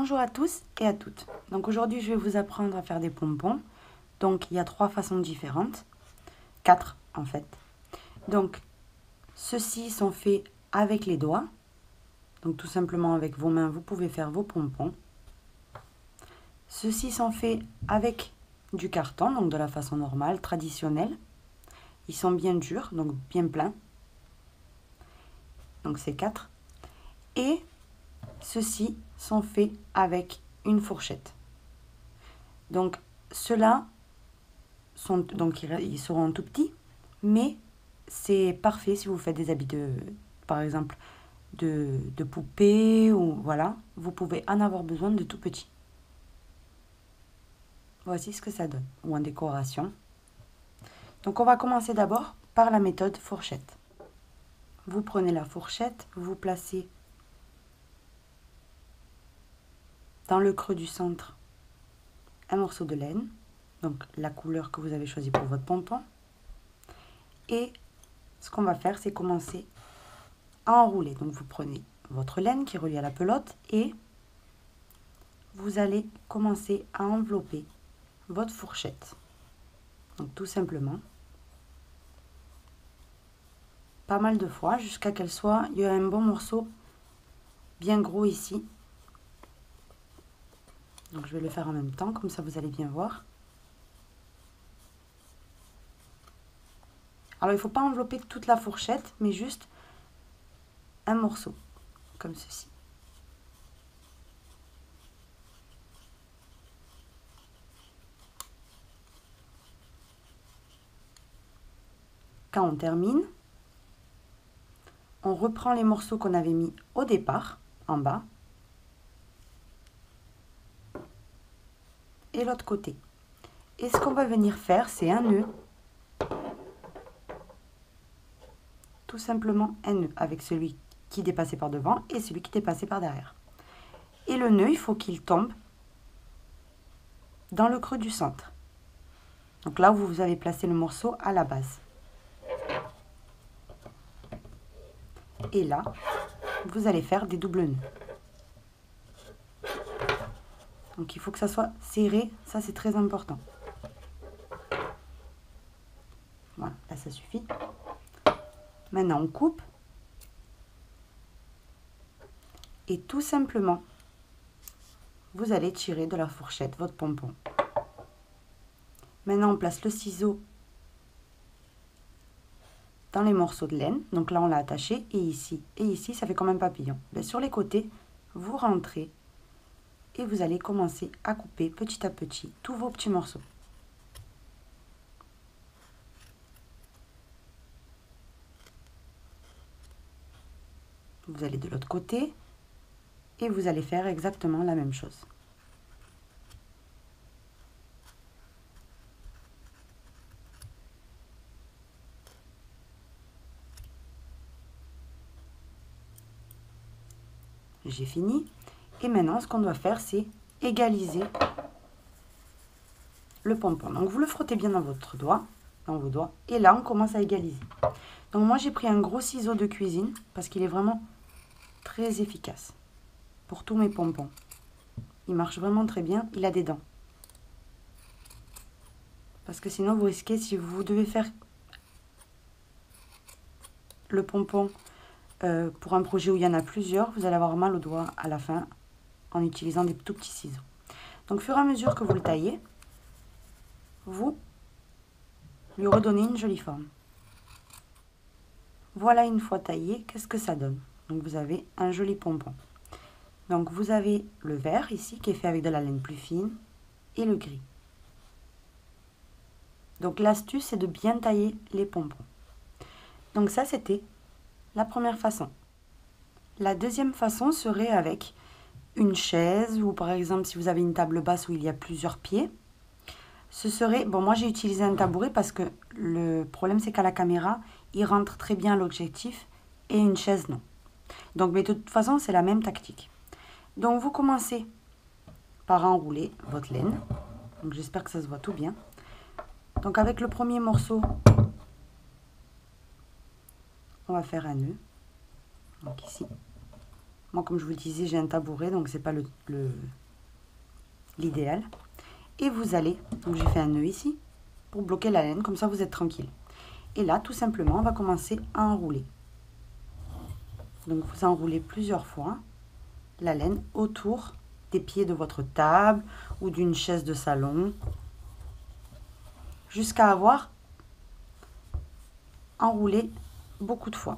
Bonjour à tous et à toutes. Donc aujourd'hui, je vais vous apprendre à faire des pompons. Donc il y a 3 façons différentes. 4 en fait. Donc ceux-ci sont faits avec les doigts. Donc tout simplement avec vos mains, vous pouvez faire vos pompons. Ceux-ci sont faits avec du carton, donc de la façon normale, traditionnelle. Ils sont bien durs, donc bien pleins. Donc c'est 4. Et ceux-ci sont faits avec une fourchette. Donc ceux-là ils seront tout petits, mais c'est parfait si vous faites des habits par exemple de poupées ou voilà, vous pouvez en avoir besoin de tout petits. Voici ce que ça donne, ou en décoration. Donc on va commencer d'abord par la méthode fourchette. Vous prenez la fourchette, vous placez dans le creux du centre un morceau de laine, donc la couleur que vous avez choisie pour votre pompon. Et ce qu'on va faire, c'est commencer à enrouler. Donc vous prenez votre laine qui est reliée à la pelote et vous allez commencer à envelopper votre fourchette. Donc tout simplement, pas mal de fois jusqu'à qu'elle soit, il y a un bon morceau bien gros ici. Donc je vais le faire en même temps, comme ça vous allez bien voir. Alors il ne faut pas envelopper toute la fourchette, mais juste un morceau, comme ceci. Quand on termine, on reprend les morceaux qu'on avait mis au départ, en bas, et l'autre côté. Et ce qu'on va venir faire, c'est un nœud. Tout simplement un nœud avec celui qui dépassait par devant et celui qui dépassait par derrière. Et le nœud, il faut qu'il tombe dans le creux du centre. Donc là où vous avez placé le morceau à la base. Et là, vous allez faire des doubles nœuds. Donc il faut que ça soit serré, ça c'est très important. Voilà, là ça suffit. Maintenant on coupe. Et tout simplement, vous allez tirer de la fourchette votre pompon. Maintenant on place le ciseau dans les morceaux de laine. Donc là on l'a attaché et ici ça fait comme un papillon. Mais sur les côtés, vous rentrez et vous allez commencer à couper petit à petit tous vos petits morceaux. Vous allez de l'autre côté et vous allez faire exactement la même chose. J'ai fini. Et maintenant, ce qu'on doit faire, c'est égaliser le pompon. Donc, vous le frottez bien dans votre doigt, dans vos doigts. Et là, on commence à égaliser. Donc, moi, j'ai pris un gros ciseau de cuisine parce qu'il est vraiment très efficace pour tous mes pompons. Il marche vraiment très bien. Il a des dents. Parce que sinon, vous risquez, si vous devez faire le pompon pour un projet où il y en a plusieurs, vous allez avoir mal au doigt à la fin en utilisant des tout petits ciseaux. Donc, au fur et à mesure que vous le taillez, vous lui redonnez une jolie forme. Voilà, une fois taillé, qu'est-ce que ça donne? Donc, vous avez un joli pompon. Donc, vous avez le vert ici qui est fait avec de la laine plus fine et le gris. Donc, l'astuce, c'est de bien tailler les pompons. Donc, ça, c'était la première façon. La deuxième façon serait avec une chaise ou par exemple si vous avez une table basse où il y a plusieurs pieds. Ce serait, bon moi j'ai utilisé un tabouret parce que le problème c'est qu'à la caméra, il rentre très bien l'objectif et une chaise non. Donc mais de toute façon c'est la même tactique. Donc vous commencez par enrouler votre laine. Donc j'espère que ça se voit tout bien. Donc avec le premier morceau, on va faire un nœud. Donc ici. Moi, comme je vous le disais, j'ai un tabouret, donc c'est pas l'idéal. Et vous allez, donc j'ai fait un nœud ici, pour bloquer la laine, comme ça vous êtes tranquille. Et là, tout simplement, on va commencer à enrouler. Donc vous enroulez plusieurs fois la laine autour des pieds de votre table ou d'une chaise de salon, jusqu'à avoir enroulé beaucoup de fois,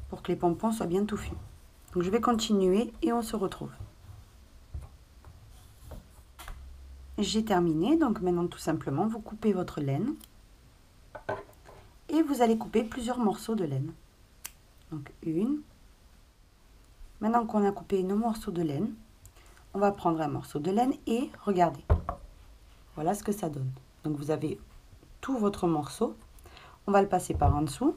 pour que les pompons soient bien touffus. Donc je vais continuer et on se retrouve. J'ai terminé, donc maintenant tout simplement vous coupez votre laine et vous allez couper plusieurs morceaux de laine. Donc une. Maintenant qu'on a coupé nos morceaux de laine, on va prendre un morceau de laine et regardez. Voilà ce que ça donne. Donc vous avez tout votre morceau, on va le passer par en dessous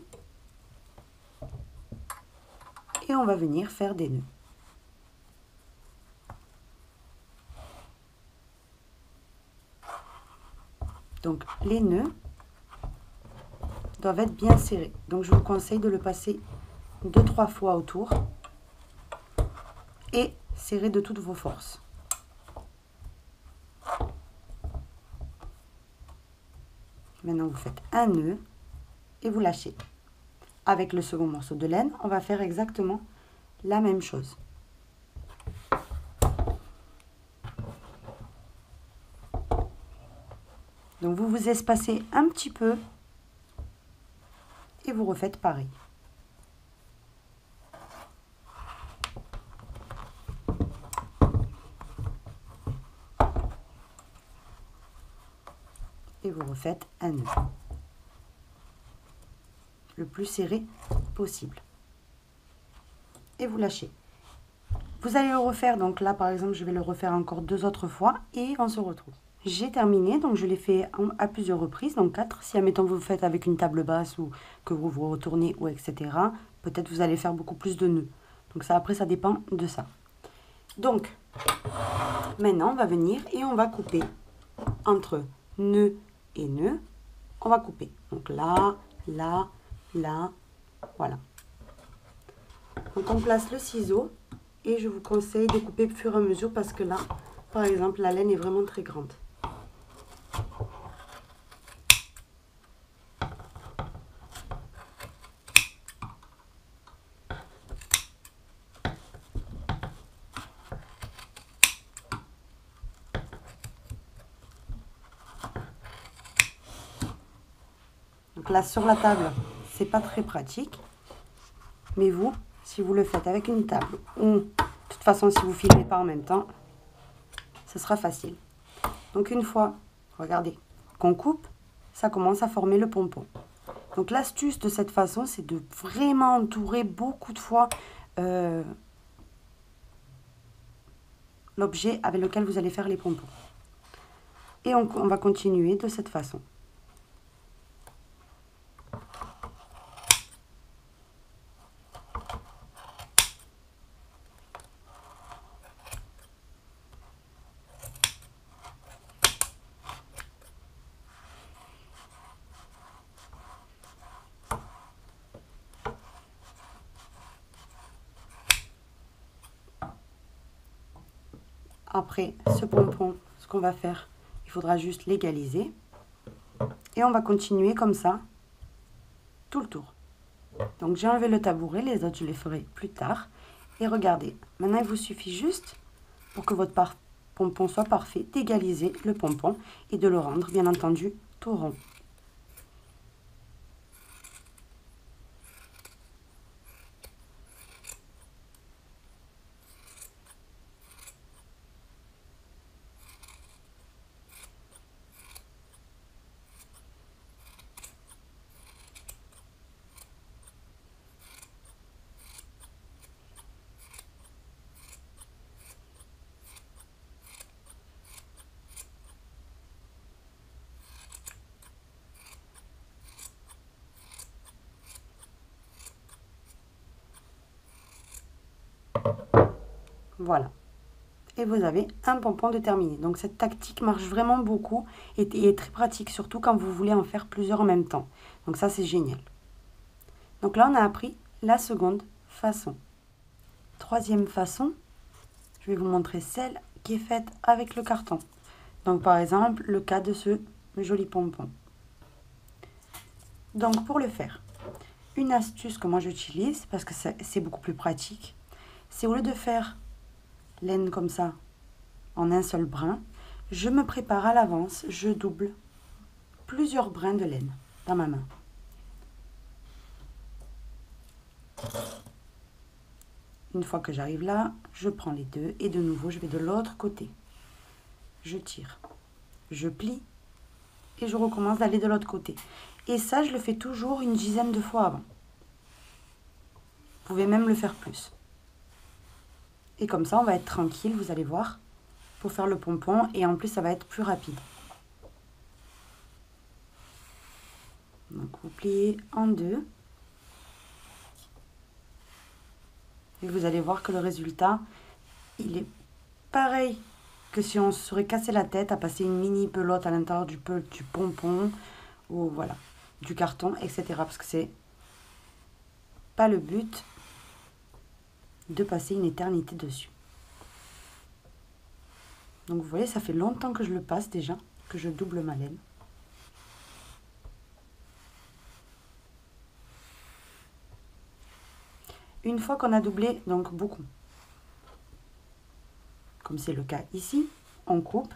et on va venir faire des nœuds. Donc les nœuds doivent être bien serrés. Donc je vous conseille de le passer 2-3 fois autour et serrer de toutes vos forces. Maintenant vous faites un nœud et vous lâchez. Avec le second morceau de laine, on va faire exactement la même chose. Donc vous vous espacez un petit peu et vous refaites pareil. Et vous refaites un nœud. Le plus serré possible. Et vous lâchez. Vous allez le refaire, donc là par exemple je vais le refaire encore 2 autres fois et on se retrouve. J'ai terminé, donc je l'ai fait à plusieurs reprises, donc 4. Si admettons vous le faites avec une table basse ou que vous vous retournez ou etc. Peut-être vous allez faire beaucoup plus de nœuds. Donc ça après ça dépend de ça. Donc maintenant on va venir et on va couper entre nœud et nœud. On va couper. Donc là, là, là, voilà. Donc on place le ciseau et je vous conseille de couper au fur et à mesure parce que là, par exemple, la laine est vraiment très grande. Donc là, sur la table, c'est pas très pratique. Mais vous, si vous le faites avec une table ou de toute façon, si vous filmez pas en même temps, ce sera facile. Donc une fois, regardez, qu'on coupe, ça commence à former le pompon. Donc l'astuce de cette façon, c'est de vraiment entourer beaucoup de fois l'objet avec lequel vous allez faire les pompons. Et on va continuer de cette façon. Après ce pompon, ce qu'on va faire, il faudra juste l'égaliser. Et on va continuer comme ça, tout le tour. Donc j'ai enlevé le tabouret, les autres je les ferai plus tard. Et regardez, maintenant il vous suffit juste, pour que votre pompon soit parfait, d'égaliser le pompon et de le rendre, bien entendu, tout rond. Voilà. Et vous avez un pompon de terminé. Donc cette tactique marche vraiment beaucoup et est très pratique, surtout quand vous voulez en faire plusieurs en même temps. Donc ça c'est génial. Donc là on a appris la seconde façon. troisième façon, je vais vous montrer celle qui est faite avec le carton. Donc par exemple, le cas de ce joli pompon. Donc pour le faire, une astuce que moi j'utilise, parce que c'est beaucoup plus pratique, c'est au lieu de faire laine comme ça, en un seul brin, je me prépare à l'avance, je double plusieurs brins de laine dans ma main. Une fois que j'arrive là, je prends les deux et de nouveau je vais de l'autre côté. Je tire, je plie et je recommence d'aller de l'autre côté. Et ça, je le fais toujours une dizaine de fois avant. Vous pouvez même le faire plus. Et comme ça, on va être tranquille, vous allez voir, pour faire le pompon. Et en plus, ça va être plus rapide. Donc, vous pliez en deux. Et vous allez voir que le résultat, il est pareil que si on se serait cassé la tête à passer une mini pelote à l'intérieur du pompon ou voilà, du carton, etc. Parce que c'est pas le but de passer une éternité dessus. Donc vous voyez, ça fait longtemps que je le passe déjà, que je double ma laine. Une fois qu'on a doublé, donc beaucoup, comme c'est le cas ici, on coupe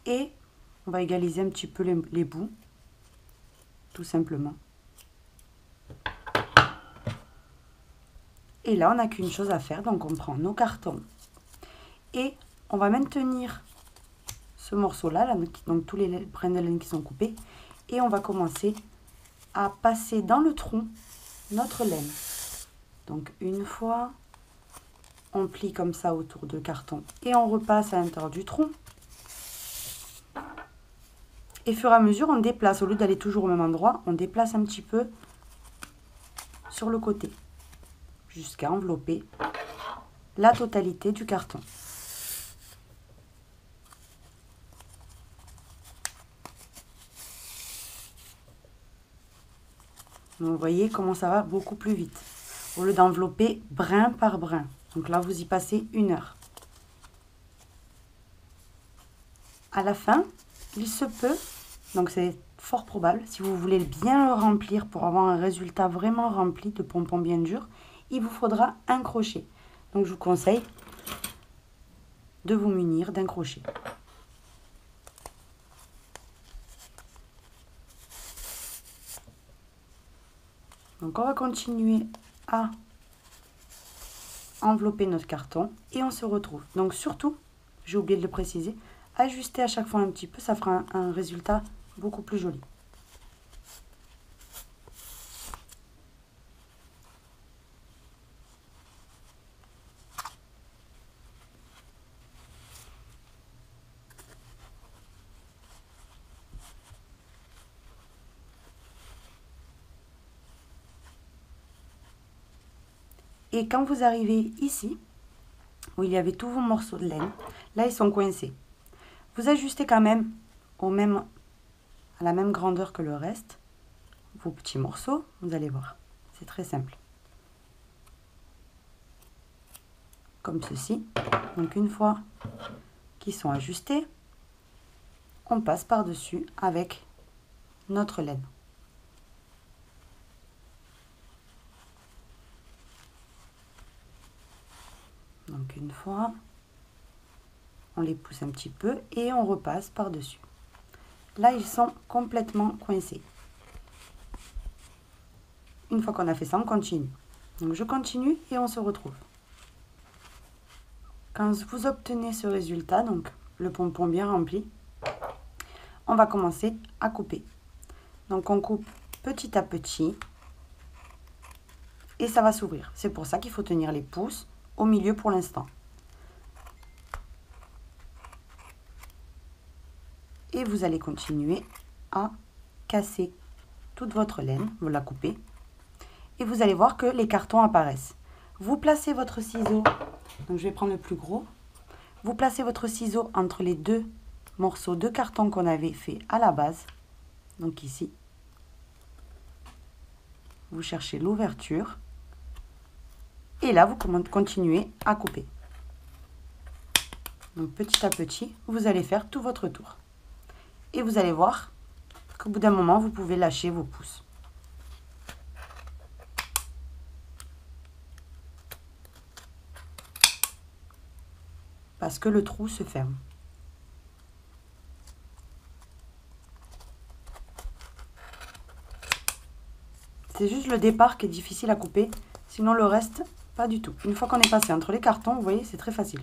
et on va égaliser un petit peu les bouts, tout simplement. Et là, on n'a qu'une chose à faire, donc on prend nos cartons et on va maintenir ce morceau-là, donc tous les brins de laine qui sont coupés, et on va commencer à passer dans le tronc notre laine. Donc une fois, on plie comme ça autour de carton et on repasse à l'intérieur du tronc. Et au fur et à mesure, on déplace, au lieu d'aller toujours au même endroit, on déplace un petit peu sur le côté jusqu'à envelopper la totalité du carton. Donc, vous voyez comment ça va beaucoup plus vite. Au lieu d'envelopper brin par brin. Donc là, vous y passez 1 heure. À la fin, il se peut, donc c'est fort probable, si vous voulez bien le remplir pour avoir un résultat vraiment rempli de pompons bien durs, il vous faudra un crochet. Donc je vous conseille de vous munir d'un crochet. Donc on va continuer à envelopper notre carton et on se retrouve. Donc surtout, j'ai oublié de le préciser, ajuster à chaque fois un petit peu, ça fera un résultat beaucoup plus joli. Et quand vous arrivez ici, où il y avait tous vos morceaux de laine, là ils sont coincés. Vous ajustez quand même à la même grandeur que le reste, vos petits morceaux, vous allez voir, c'est très simple. Comme ceci. Donc une fois qu'ils sont ajustés, on passe par-dessus avec notre laine. Donc une fois, on les pousse un petit peu et on repasse par-dessus. Là, ils sont complètement coincés. Une fois qu'on a fait ça, on continue. Donc je continue et on se retrouve. Quand vous obtenez ce résultat, donc le pompon bien rempli, on va commencer à couper. Donc on coupe petit à petit et ça va s'ouvrir. C'est pour ça qu'il faut tenir les pouces au milieu pour l'instant. Et vous allez continuer à casser toute votre laine, vous la coupez, et vous allez voir que les cartons apparaissent. Vous placez votre ciseau, donc je vais prendre le plus gros, vous placez votre ciseau entre les deux morceaux de carton qu'on avait fait à la base, donc ici. vous cherchez l'ouverture. Et là, vous continuez à couper. Donc petit à petit, vous allez faire tout votre tour. Et vous allez voir qu'au bout d'un moment, vous pouvez lâcher vos pouces. Parce que le trou se ferme. C'est juste le départ qui est difficile à couper, sinon le reste, pas du tout. Une fois qu'on est passé entre les cartons, vous voyez, c'est très facile.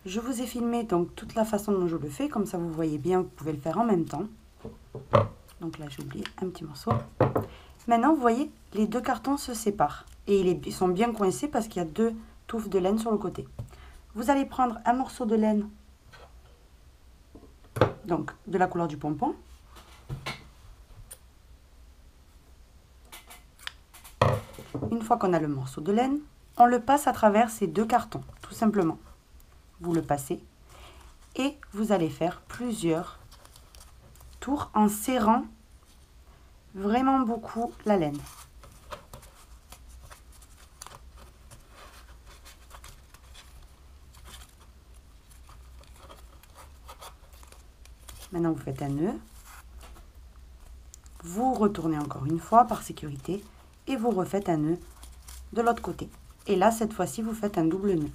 Je vous ai filmé donc toute la façon dont je le fais, comme ça vous voyez bien, vous pouvez le faire en même temps. Donc là j'ai oublié un petit morceau. Maintenant vous voyez, les deux cartons se séparent et ils sont bien coincés parce qu'il y a deux touffes de laine sur le côté. Vous allez prendre un morceau de laine, donc de la couleur du pompon. Une fois qu'on a le morceau de laine, on le passe à travers ces deux cartons, tout simplement. Vous le passez et vous allez faire plusieurs tours en serrant vraiment beaucoup la laine. Maintenant vous faites un nœud, vous retournez encore une fois par sécurité et vous refaites un nœud de l'autre côté. Et là cette fois-ci vous faites un double nœud.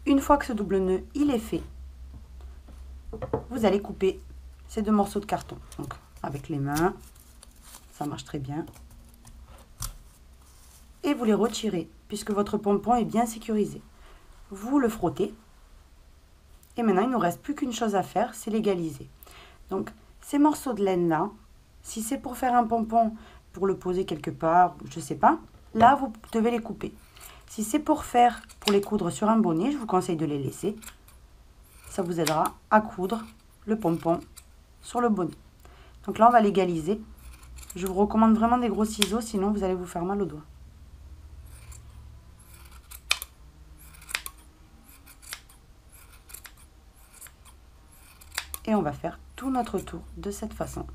Une fois que ce double nœud il est fait, vous allez couper ces deux morceaux de carton. Donc avec les mains, ça marche très bien. Et vous les retirez puisque votre pompon est bien sécurisé. Vous le frottez. Et maintenant il ne nous reste plus qu'une chose à faire, c'est l'égaliser. Donc ces morceaux de laine là, si c'est pour faire un pompon, pour le poser quelque part, je ne sais pas, là vous devez les couper. Si c'est pour les coudre sur un bonnet, je vous conseille de les laisser. Ça vous aidera à coudre le pompon sur le bonnet. Donc là, on va l'égaliser. Je vous recommande vraiment des gros ciseaux, sinon vous allez vous faire mal aux doigts. Et on va faire tout notre tour de cette façon.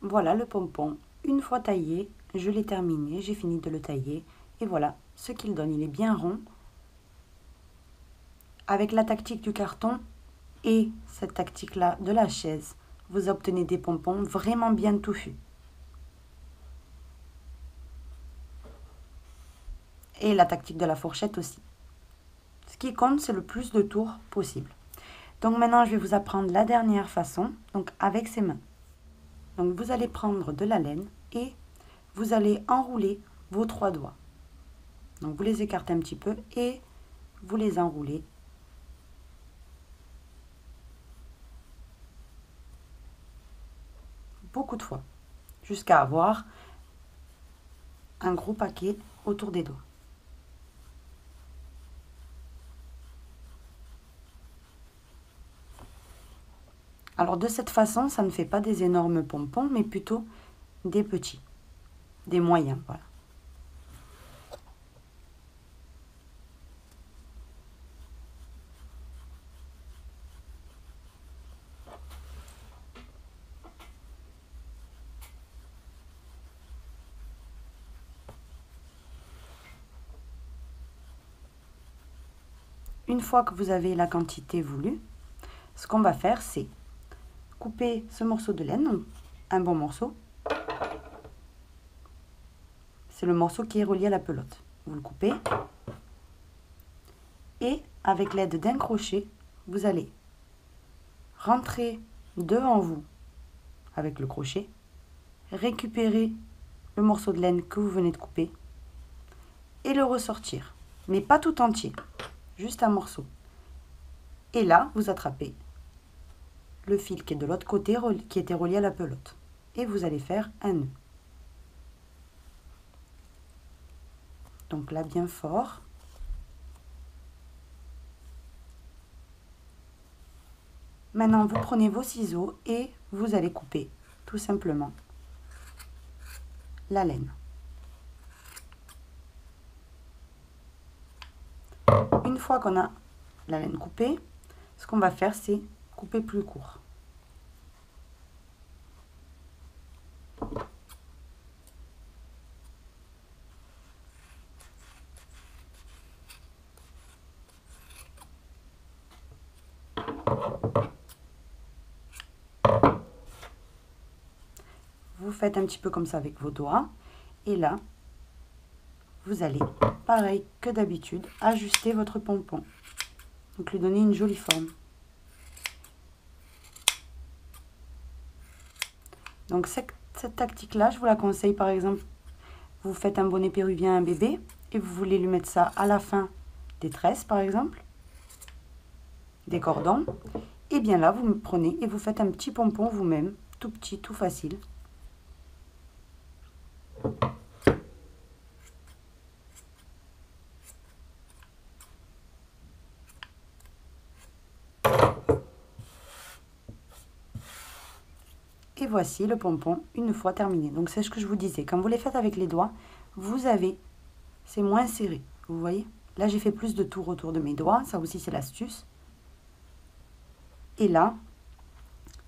Voilà le pompon, une fois taillé, je l'ai terminé, j'ai fini de le tailler. Et voilà ce qu'il donne, il est bien rond. Avec la tactique du carton et cette tactique-là de la chaise, vous obtenez des pompons vraiment bien touffus. Et la tactique de la fourchette aussi. Ce qui compte, c'est le plus de tours possible. Donc maintenant, je vais vous apprendre la dernière façon, donc avec ses mains. Donc vous allez prendre de la laine et vous allez enrouler vos 3 doigts. Donc vous les écartez un petit peu et vous les enroulez. Beaucoup de fois, jusqu'à avoir un gros paquet autour des doigts. Alors de cette façon, ça ne fait pas des énormes pompons, mais plutôt des petits, des moyens, voilà. Une fois que vous avez la quantité voulue, ce qu'on va faire, c'est couper ce morceau de laine, un bon morceau. C'est le morceau qui est relié à la pelote. Vous le coupez. Et avec l'aide d'un crochet, vous allez rentrer devant vous avec le crochet, récupérer le morceau de laine que vous venez de couper et le ressortir. Mais pas tout entier, juste un morceau. Et là, vous attrapez le fil qui est de l'autre côté, qui était relié à la pelote. Et vous allez faire un nœud. Donc là, bien fort. Maintenant, vous prenez vos ciseaux et vous allez couper tout simplement la laine. Une fois qu'on a la laine coupée, ce qu'on va faire, c'est couper plus court. Vous faites un petit peu comme ça avec vos doigts. Et là, vous allez, pareil que d'habitude, ajuster votre pompon. Donc lui donner une jolie forme. Donc cette tactique-là, je vous la conseille par exemple, vous faites un bonnet péruvien à un bébé et vous voulez lui mettre ça à la fin des tresses par exemple, des cordons. Et bien là, vous me prenez et vous faites un petit pompon vous-même, tout petit, tout facile. Et voici le pompon une fois terminé. Donc c'est ce que je vous disais, quand vous les faites avec les doigts, vous avez, c'est moins serré, vous voyez. Là j'ai fait plus de tours autour de mes doigts, ça aussi c'est l'astuce. Et là,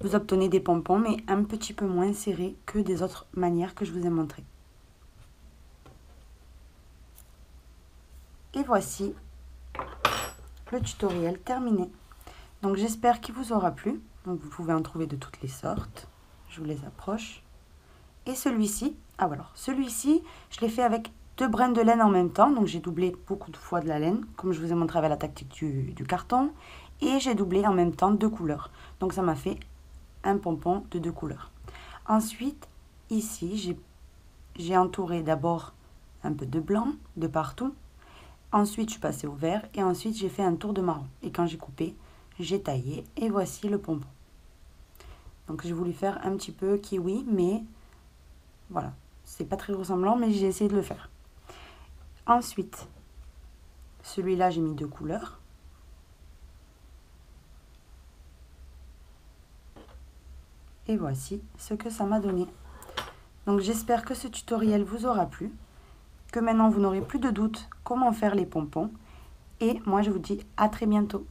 vous obtenez des pompons, mais un petit peu moins serrés que des autres manières que je vous ai montrées. Et voici le tutoriel terminé. Donc j'espère qu'il vous aura plu. Donc vous pouvez en trouver de toutes les sortes. Je vous les approche. Et celui-ci, celui-ci, je l'ai fait avec 2 brins de laine en même temps. Donc j'ai doublé beaucoup de fois de la laine, comme je vous ai montré avec la tactique du carton. Et j'ai doublé en même temps 2 couleurs. Donc ça m'a fait un pompon de 2 couleurs. Ensuite, ici, j'ai entouré d'abord un peu de blanc de partout. Ensuite, je suis passée au vert et ensuite, j'ai fait un tour de marron. Et quand j'ai coupé, j'ai taillé et voici le pompon. Donc, j'ai voulu faire un petit peu kiwi, mais voilà, c'est pas très ressemblant, mais j'ai essayé de le faire. Ensuite, celui-là, j'ai mis 2 couleurs. Et voici ce que ça m'a donné. Donc j'espère que ce tutoriel vous aura plu, que maintenant vous n'aurez plus de doute comment faire les pompons. Et moi je vous dis à très bientôt.